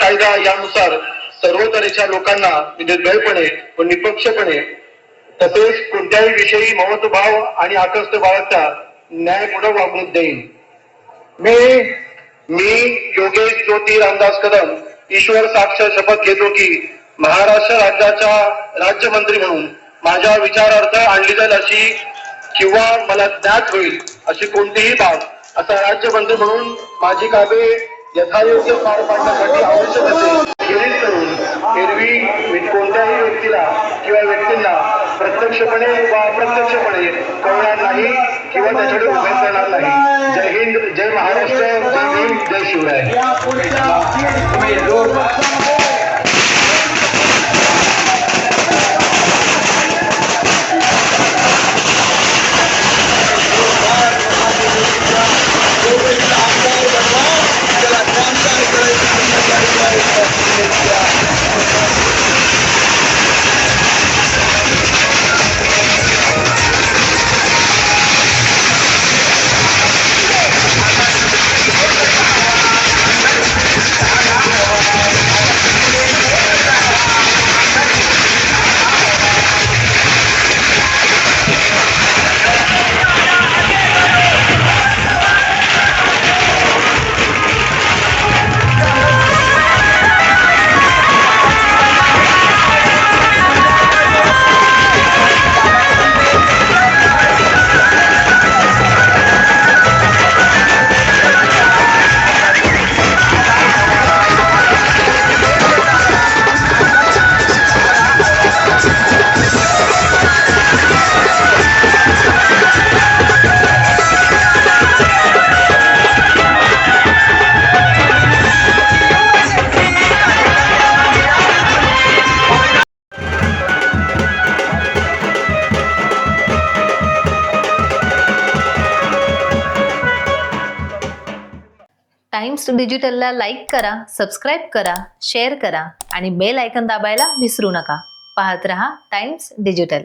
कायदा यानुसार सर्व तऱ्हेच्या लोकांना निर्भयपणे व निपक्षपणे तसेच कोणत्याही विषयी ममत्वभाव आणि आकर्ष बाळगता न्यायपूर्वक वागणूक देईन। मी योगेश ज्योती रामदास कदम ईश्वर साक्ष शपथ घेतो की महाराष्ट्र राज्याचा राज्यमंत्री म्हणून माझ्या विचारार्थ आणली जाईल अशी किंवा मला ज्ञात होईल अशी कोणतीही बाब असा राज्यमंत्री म्हणून माझी कामे यथायोग्य पार पाडण्यासाठी आवश्यक असेल खेरीज करून एरवी मी कोणत्याही व्यक्तीला किंवा व्यक्तींना प्रत्यक्षपणे वा अप्रत्यक्षपणे कळणार नाही किंवा त्याच्याकडे उभे करणार नाही। जय हिंद, जय महाराष्ट्र, जय भीम, जय शिवराय। टाइम्स डिजिटलला लाईक करा, सबस्क्राईब करा, शेअर करा आणि बेल आयकॉन दाबायला विसरू नका। पाहत रहा टाइम्स डिजिटल।